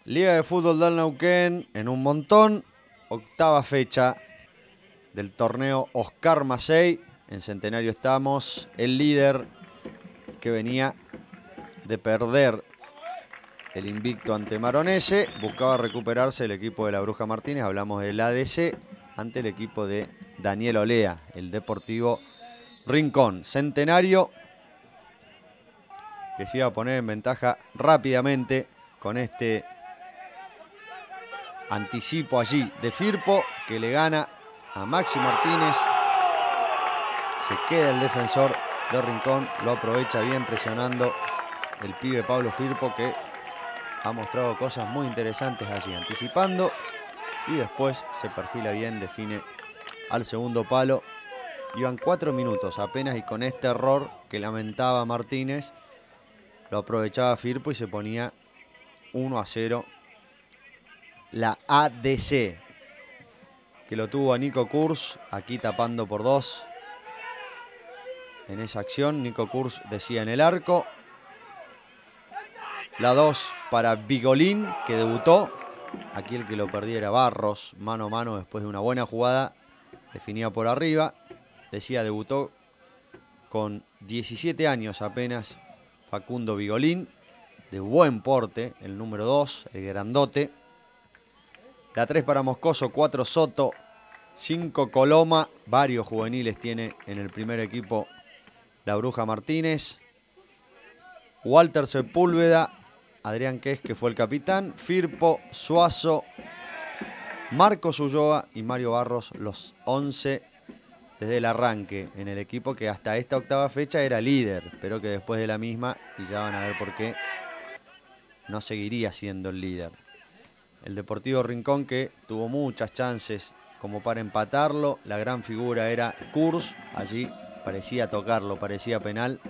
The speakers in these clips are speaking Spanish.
Liga de Fútbol del Neuquén en un montón. Octava fecha del torneo Oscar Macei. En Centenario estamos. El líder que venía de perder el invicto ante Maronese. Buscaba recuperarse el equipo de la Bruja Martínez. Hablamos del ADC ante el equipo de Daniel Olea, el Deportivo Rincón. Centenario que se iba a poner en ventaja rápidamente con este anticipo allí de Firpo, que le gana a Maxi Martínez. Se queda el defensor de Rincón, lo aprovecha bien presionando el pibe Pablo Firpo, que ha mostrado cosas muy interesantes allí, anticipando, y después se perfila bien, define al segundo palo. Iban 4 minutos apenas y con este error que lamentaba Martínez, lo aprovechaba Firpo y se ponía 1-0 la ADC, que lo tuvo a Nico Kurz aquí tapando por 2. En esa acción, Nico Kurz decía en el arco. La 2 para Bigolín, que debutó. Aquí el que lo perdía era Barros, mano a mano después de una buena jugada. Definía por arriba. Decía, debutó con 17 años apenas Facundo Bigolín. De buen porte, el número 2, el grandote. La 3 para Moscoso, 4 Soto, 5 Coloma. Varios juveniles tiene en el primer equipo la Bruja Martínez. Walter Sepúlveda, Adrián Quez, que fue el capitán, Firpo, Suazo, Marcos Ulloa y Mario Barros, los 11 desde el arranque en el equipo que hasta esta octava fecha era líder, pero que después de la misma, y ya van a ver por qué, no seguiría siendo el líder. El Deportivo Rincón, que tuvo muchas chances como para empatarlo. La gran figura era Kurz. Allí parecía tocarlo, parecía penal.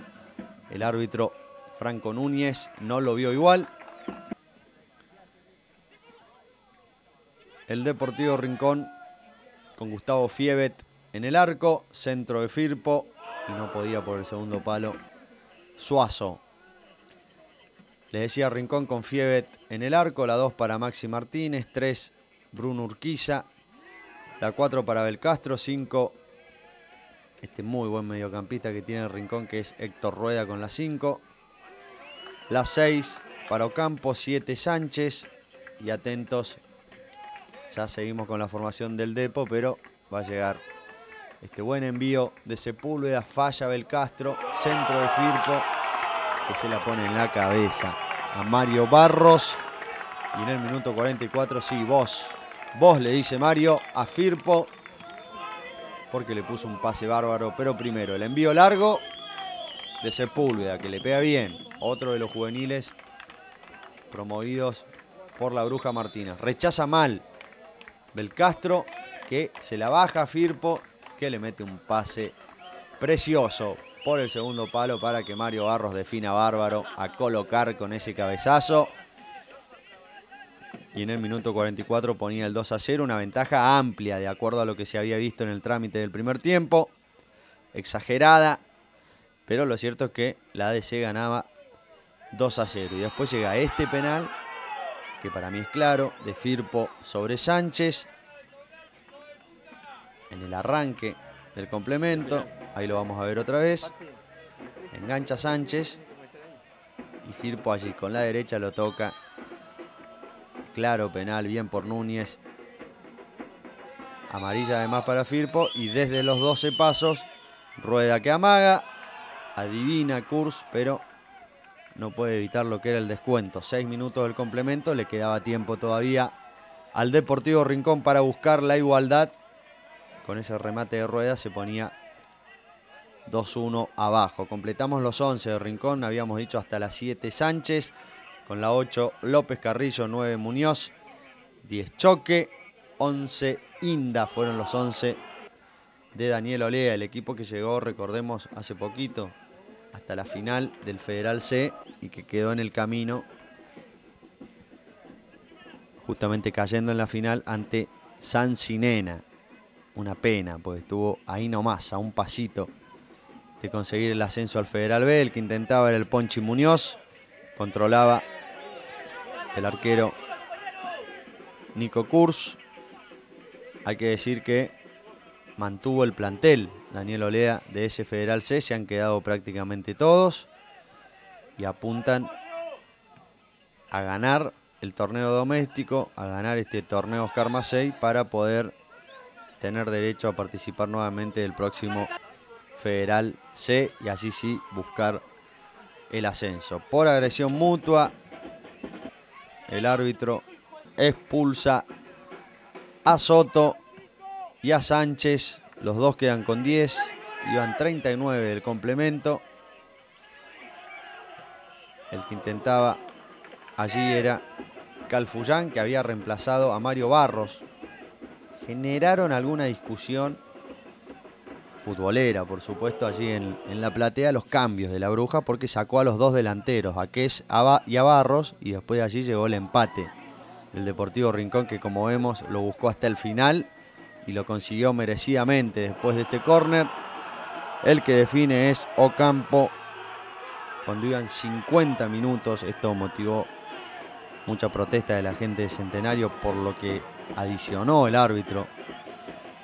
El árbitro Franco Núñez no lo vio igual. El Deportivo Rincón con Gustavo Fiebet en el arco. Centro de Firpo y no podía por el segundo palo Suazo. Les decía Rincón con Fiebet en el arco. La 2 para Maxi Martínez. 3 Bruno Urquiza. La 4 para Belcastro. 5 este muy buen mediocampista que tiene el Rincón, que es Héctor Rueda con la 5. La 6 para Ocampo. 7 Sánchez. Y atentos, ya seguimos con la formación del Depo, pero va a llegar este buen envío de Sepúlveda. Falla Belcastro. Centro de Firpo, que se la pone en la cabeza a Mario Barros. Y en el minuto 44, sí, vos le dice Mario a Firpo, porque le puso un pase bárbaro. Pero primero el envío largo de Sepúlveda, que le pega bien. Otro de los juveniles promovidos por la Bruja Martínez. Rechaza mal Belcastro, que se la baja a Firpo, que le mete un pase precioso por el segundo palo para que Mario Barros defina bárbaro a colocar con ese cabezazo. Y en el minuto 44 ponía el 2-0, una ventaja amplia de acuerdo a lo que se había visto en el trámite del primer tiempo. Exagerada, pero lo cierto es que la ADC ganaba 2-0. Y después llega este penal, que para mí es claro, de Firpo sobre Sánchez. En el arranque del complemento, ahí lo vamos a ver otra vez. Engancha Sánchez y Firpo allí con la derecha lo toca. Claro penal, bien por Núñez. Amarilla además para Firpo. Y desde los 12 pasos, Rueda que amaga. Adivina Kurz, pero no puede evitar lo que era el descuento. 6 minutos del complemento, le quedaba tiempo todavía al Deportivo Rincón para buscar la igualdad. Con ese remate de Rueda se ponía 2-1 abajo. Completamos los 11 de Rincón, habíamos dicho hasta las 7 Sánchez. Con la 8 López Carrillo, 9 Muñoz, 10 Choque, 11 Inda. Fueron los 11 de Daniel Olea, el equipo que llegó, recordemos, hace poquito hasta la final del Federal C y que quedó en el camino, justamente cayendo en la final ante San Sinena. Una pena, porque estuvo ahí nomás, a un pasito de conseguir el ascenso al Federal B. El que intentaba era el Ponchi Muñoz. Controlaba el arquero Nico Kurz. Hay que decir que mantuvo el plantel Daniel Olea de ese Federal C. Se han quedado prácticamente todos y apuntan a ganar el torneo doméstico, a ganar este torneo Oscar Macei para poder tener derecho a participar nuevamente del próximo Federal C y allí sí buscar el ascenso. Por agresión mutua, el árbitro expulsa a Soto y a Sánchez. Los dos quedan con 10. Iban 39 del complemento. El que intentaba allí era Calfullán, que había reemplazado a Mario Barros. Generaron alguna discusión futbolera, por supuesto, allí en la platea, los cambios de la Bruja, porque sacó a los dos delanteros, a Kes y a Barros, y después de allí llegó el empate del Deportivo Rincón, que como vemos lo buscó hasta el final y lo consiguió merecidamente después de este córner. El que define es Ocampo cuando iban 50 minutos. Esto motivó mucha protesta de la gente de Centenario, por lo que adicionó el árbitro.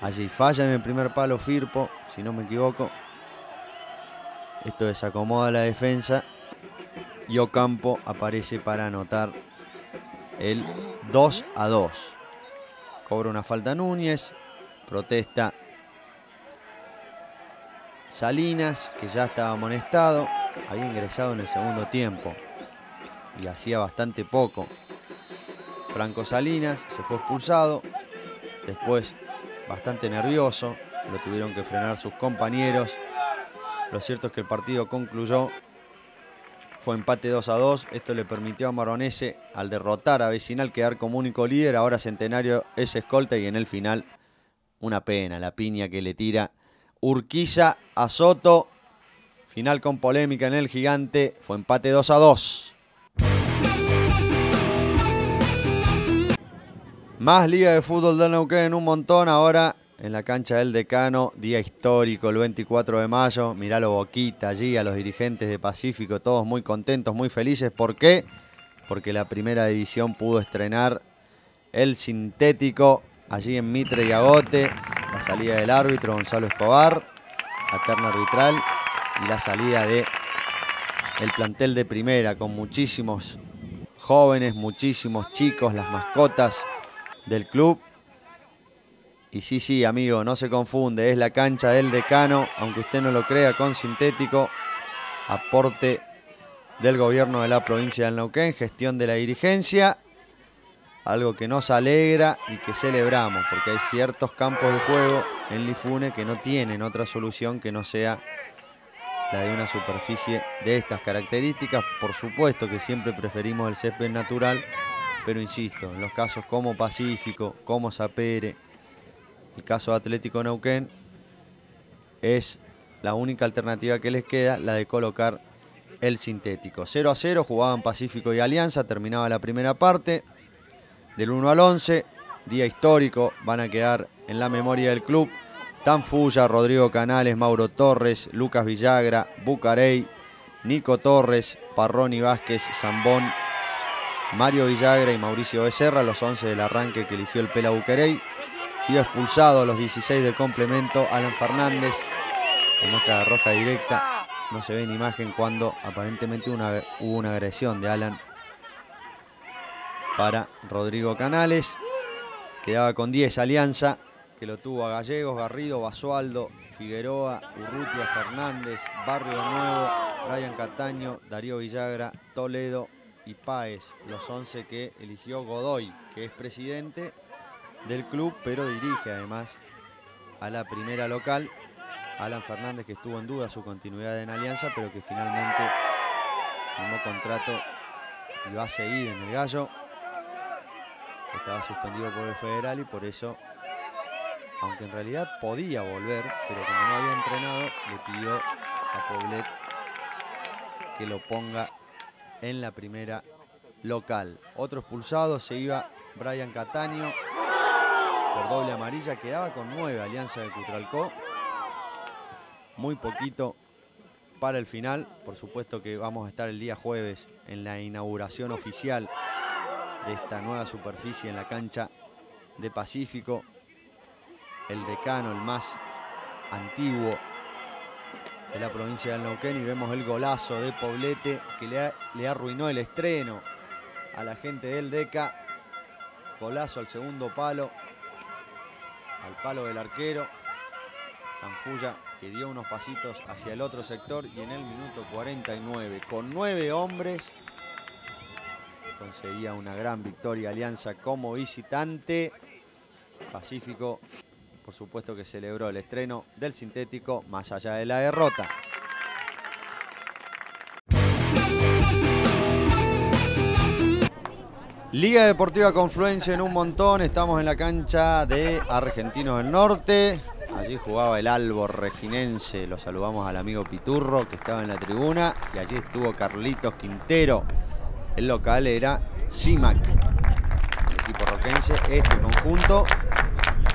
Allí falla en el primer palo Firpo, si no me equivoco. Esto desacomoda la defensa y Ocampo aparece para anotar el 2-2. Cobra una falta Núñez, protesta Salinas, que ya estaba amonestado, había ingresado en el segundo tiempo y hacía bastante poco. Franco Salinas se fue expulsado, después bastante nervioso, lo tuvieron que frenar sus compañeros. Lo cierto es que el partido concluyó, fue empate 2-2. Esto le permitió a Maronese, al derrotar a Vecinal, quedar como único líder. Ahora Centenario es escolta y en el final, una pena, la piña que le tira Urquiza a Soto. Final con polémica en el Gigante, fue empate 2-2. Más Liga de Fútbol del Neuquén, un montón ahora en la cancha del Decano. Día histórico, el 24 de mayo. Miralo Boquita allí, a los dirigentes de Pacífico, todos muy contentos, muy felices. ¿Por qué? Porque la primera división pudo estrenar el sintético allí en Mitre y Agote. La salida del árbitro Gonzalo Escobar, la terna arbitral y la salida de el plantel de primera con muchísimos jóvenes, muchísimos chicos, las mascotas del club. Y sí, amigo, no se confunde, es la cancha del Decano, aunque usted no lo crea, con sintético. Aporte del gobierno de la provincia del Neuquén, gestión de la dirigencia, algo que nos alegra y que celebramos, porque hay ciertos campos de juego en Lifune que no tienen otra solución que no sea la de una superficie de estas características. Por supuesto que siempre preferimos el césped natural, pero insisto, en los casos como Pacífico, como Sapere, el caso de Atlético Neuquén, es la única alternativa que les queda, la de colocar el sintético. 0-0, jugaban Pacífico y Alianza, terminaba la primera parte. Del 1 al 11, día histórico, van a quedar en la memoria del club Tanfulla, Rodrigo Canales, Mauro Torres, Lucas Villagra, Bucarey, Nico Torres, Parroni Vázquez, Zambón, Mario Villagra y Mauricio Becerra, los 11 del arranque que eligió el Pela Bucarey. Sigue expulsado a los 16 del complemento Alan Fernández, que muestra la roja directa. No se ve en imagen cuando aparentemente hubo una agresión de Alan para Rodrigo Canales. Quedaba con 10 Alianza, que lo tuvo a Gallegos, Garrido, Basualdo, Figueroa, Urrutia, Fernández, Barrio Nuevo, Brian Cataño, Darío Villagra, Toledo y Páez. Los 11 que eligió Godoy, que es presidente del club, pero dirige además a la primera local. Alan Fernández, que estuvo en duda su continuidad en Alianza, pero que finalmente firmó contrato y va a seguir en el Gallo. Estaba suspendido por el Federal y por eso, aunque en realidad podía volver, pero como no había entrenado, le pidió a Poblet que lo ponga en la primera local. Otro expulsado, se iba Brian Cataño por doble amarilla, quedaba con 9 Alianza de Cutralcó. Muy poquito para el final. Por supuesto que vamos a estar el día jueves en la inauguración oficial de esta nueva superficie en la cancha de Pacífico, el decano, el más antiguo de la provincia del Neuquén, y vemos el golazo de Poblete que le arruinó el estreno a la gente del Deca. Golazo al segundo palo, al palo del arquero. Anfulla que dio unos pasitos hacia el otro sector y en el minuto 49, con 9 hombres, conseguía una gran victoria Alianza como visitante. Pacífico, por supuesto, que celebró el estreno del sintético más allá de la derrota. Liga Deportiva Confluencia en un montón. Estamos en la cancha de Argentinos del Norte. Allí jugaba el Albo reginense. Lo saludamos al amigo Piturro, que estaba en la tribuna. Y allí estuvo Carlitos Quintero. El local era CIMAC, el equipo roquense. Este conjunto,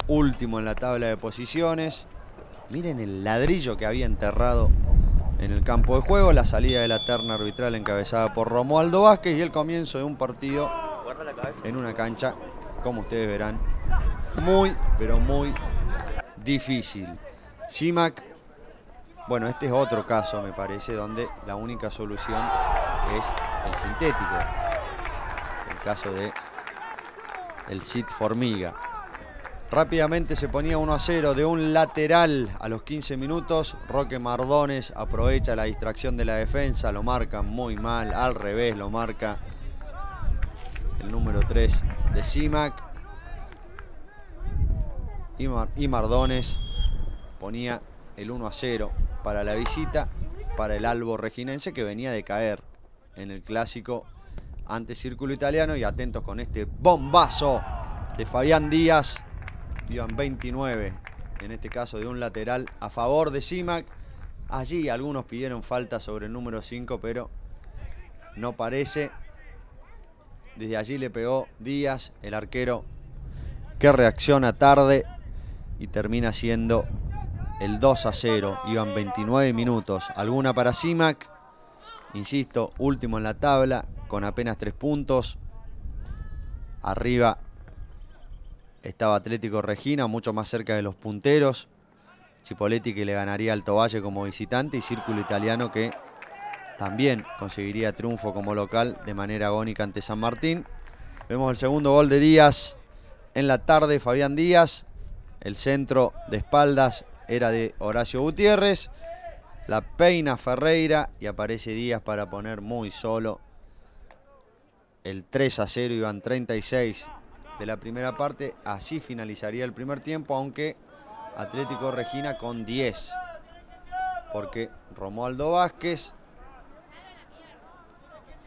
último en la tabla de posiciones. Miren el ladrillo que había enterrado en el campo de juego. La salida de la terna arbitral encabezada por Romualdo Vázquez. Y el comienzo de un partido en una cancha, como ustedes verán, muy, pero muy difícil. CIMAC, bueno, este es otro caso, me parece, donde la única solución es el sintético. El caso de el Cid Formiga. Rápidamente se ponía 1-0 de un lateral a los 15 minutos. Roque Mardones aprovecha la distracción de la defensa, lo marca muy mal, al revés lo marca el número 3 de CIMAC. Y Mardones ponía el 1-0 para la visita, para el Albo reginense, que venía de caer en el clásico ante Círculo Italiano. Y atentos con este bombazo de Fabián Díaz. Iban 29, en este caso de un lateral a favor de CIMAC. Allí algunos pidieron falta sobre el número 5, pero no parece. Desde allí le pegó Díaz, el arquero, que reacciona tarde y termina siendo el 2-0. Iban 29 minutos. Alguna para CIMAC. Insisto, último en la tabla con apenas 3 puntos. Arriba estaba Atlético Regina, mucho más cerca de los punteros. Chipoletti, que le ganaría al Alto Valle como visitante, y Círculo Italiano, que también conseguiría triunfo como local de manera agónica ante San Martín. Vemos el segundo gol de Díaz en la tarde, Fabián Díaz. El centro de espaldas era de Horacio Gutiérrez. La peina Ferreira y aparece Díaz para poner muy solo el 3-0. Iban 36 de la primera parte. Así finalizaría el primer tiempo, aunque Atlético Regina con 10. Porque Romualdo Vázquez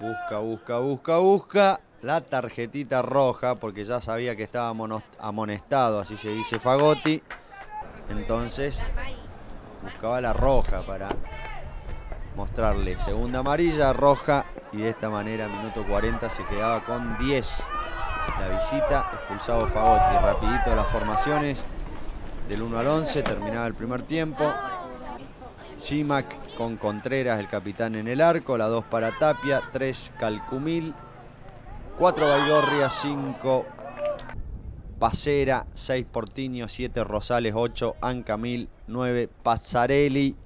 busca la tarjetita roja, porque ya sabía que estaba amonestado, así se dice Fagotti. Entonces buscaba la roja para mostrarle segunda amarilla, roja, y de esta manera, minuto 40, se quedaba con 10 la visita. Expulsado Fagotti. Rapidito las formaciones del 1 al 11, terminaba el primer tiempo. CIMAC con Contreras, el capitán, en el arco. La 2 para Tapia, 3 Calcumil, 4 Baigorria, 5 Pacera, 6 Portiño, 7 Rosales, 8 Ancamil, 9 Pazzarelli,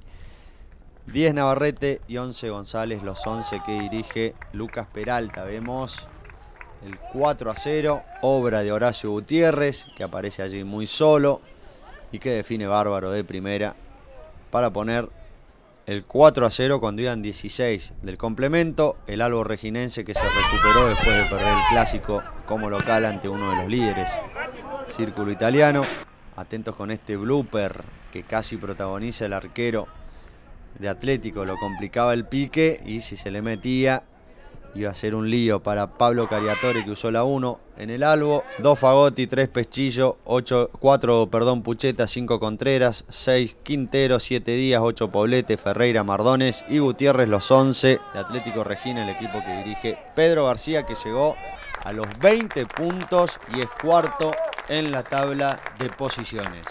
10 Navarrete y 11 González, los 11 que dirige Lucas Peralta. Vemos el 4-0, obra de Horacio Gutiérrez, que aparece allí muy solo y que define bárbaro de primera para poner el 4-0 cuando iban 16 del complemento. El Albo reginense, que se recuperó después de perder el clásico como local ante uno de los líderes, Círculo Italiano. Atentos con este blooper que casi protagoniza el arquero de Atlético. Lo complicaba el pique y si se le metía iba a ser un lío para Pablo Cariatore, que usó la 1 en el Albo. 2 Fagotti, 3 Pestillo, 4 Pucheta, 5 Contreras, 6 Quintero, 7 Díaz, 8 Poblete, Ferreira, Mardones y Gutiérrez, los 11 de Atlético Regina, el equipo que dirige Pedro García, que llegó a los 20 puntos y es cuarto en la tabla de posiciones.